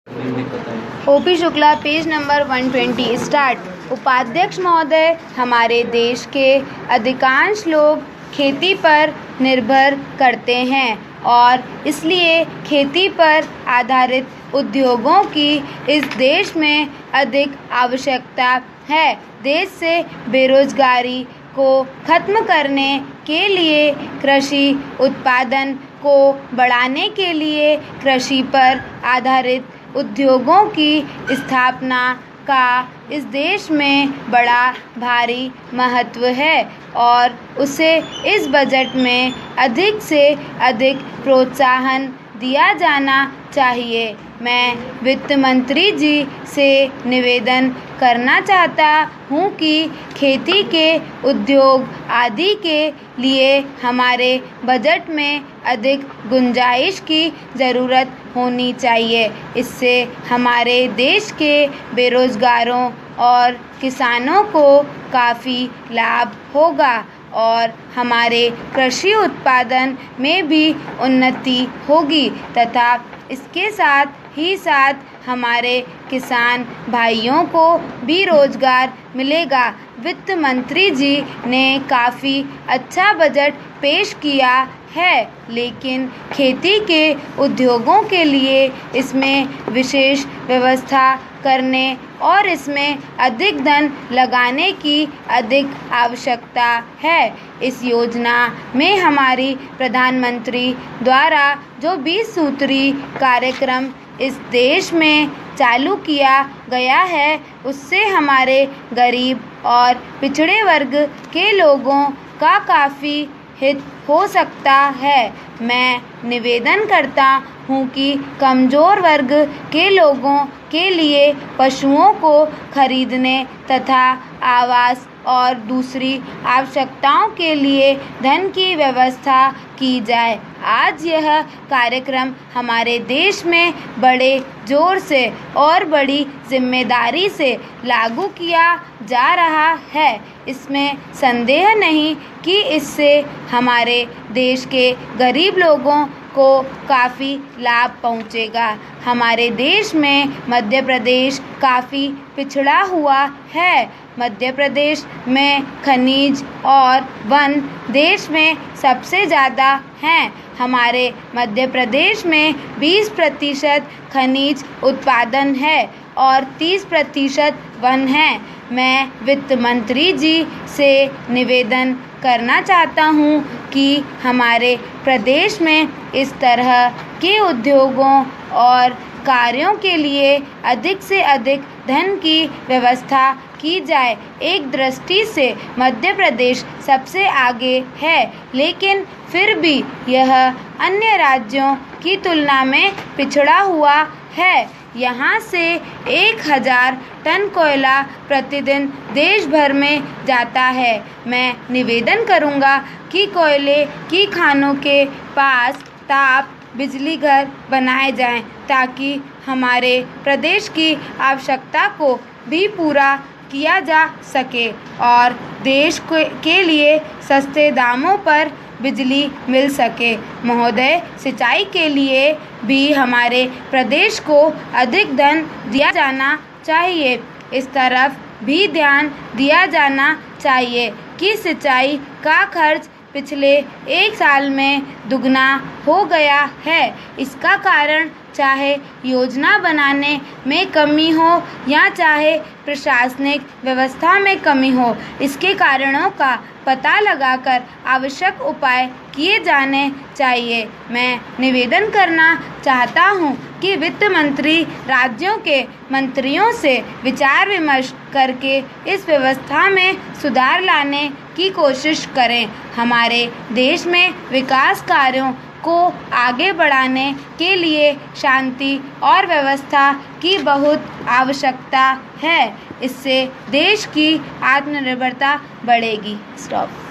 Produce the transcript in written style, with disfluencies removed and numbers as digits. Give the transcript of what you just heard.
OP Shukla, page number 120, start. उपाध्यक्ष महोदय, हमारे देश के अधिकांश लोग खेती पर निर्भर करते हैं और इसलिए खेती पर आधारित उद्योगों की इस देश में अधिक आवश्यकता है। देश से बेरोजगारी को खत्म करने के लिए, कृषि उत्पादन को बढ़ाने के लिए कृषि पर आधारित उद्योगों की स्थापना का इस देश में बड़ा भारी महत्व है और उसे इस बजट में अधिक से अधिक प्रोत्साहन दिया जाना चाहिए। मैं वित्त मंत्री जी से निवेदन करना चाहता हूँ कि खेती के उद्योग आदि के लिए हमारे बजट में अधिक गुंजाइश की ज़रूरत होनी चाहिए। इससे हमारे देश के बेरोजगारों और किसानों को काफ़ी लाभ होगा और हमारे कृषि उत्पादन में भी उन्नति होगी तथा इसके साथ ही साथ हमारे किसान भाइयों को भी रोजगार मिलेगा। वित्त मंत्री जी ने काफ़ी अच्छा बजट पेश किया है, लेकिन खेती के उद्योगों के लिए इसमें विशेष व्यवस्था करने और इसमें अधिक धन लगाने की अधिक आवश्यकता है। इस योजना में हमारी प्रधानमंत्री द्वारा जो 20 सूत्री कार्यक्रम इस देश में चालू किया गया है, उससे हमारे गरीब और पिछड़े वर्ग के लोगों का काफ़ी हित हो सकता है। मैं निवेदन करता हूँ कि कमज़ोर वर्ग के लोगों के लिए पशुओं को खरीदने तथा आवास और दूसरी आवश्यकताओं के लिए धन की व्यवस्था की जाए। आज यह कार्यक्रम हमारे देश में बड़े जोर से और बड़ी जिम्मेदारी से लागू किया जा रहा है। इसमें संदेह नहीं कि इससे हमारे देश के गरीब लोगों को काफ़ी लाभ पहुंचेगा। हमारे देश में मध्य प्रदेश काफ़ी पिछड़ा हुआ है। मध्य प्रदेश में खनिज और वन देश में सबसे ज़्यादा हैं। हमारे मध्य प्रदेश में 20% खनिज उत्पादन है और 30% वन है। मैं वित्त मंत्री जी से निवेदन करना चाहता हूँ कि हमारे प्रदेश में इस तरह के उद्योगों और कार्यों के लिए अधिक से अधिक धन की व्यवस्था की जाए। एक दृष्टि से मध्य प्रदेश सबसे आगे है, लेकिन फिर भी यह अन्य राज्यों की तुलना में पिछड़ा हुआ है। यहाँ से 1000 टन कोयला प्रतिदिन देश भर में जाता है। मैं निवेदन करूँगा कि कोयले की खानों के पास ताप बिजली घर बनाए जाएं, ताकि हमारे प्रदेश की आवश्यकता को भी पूरा किया जा सके और देश के लिए सस्ते दामों पर बिजली मिल सके। महोदय, सिंचाई के लिए भी हमारे प्रदेश को अधिक धन दिया जाना चाहिए। इस तरफ भी ध्यान दिया जाना चाहिए कि सिंचाई का खर्च पिछले 1 साल में दुगना हो गया है। इसका कारण चाहे योजना बनाने में कमी हो या चाहे प्रशासनिक व्यवस्था में कमी हो, इसके कारणों का पता लगाकर आवश्यक उपाय किए जाने चाहिए। मैं निवेदन करना चाहता हूँ कि वित्त मंत्री राज्यों के मंत्रियों से विचार विमर्श करके इस व्यवस्था में सुधार लाने की कोशिश करें। हमारे देश में विकास कार्यों को आगे बढ़ाने के लिए शांति और व्यवस्था की बहुत आवश्यकता है। इससे देश की आत्मनिर्भरता बढ़ेगी। स्टॉप।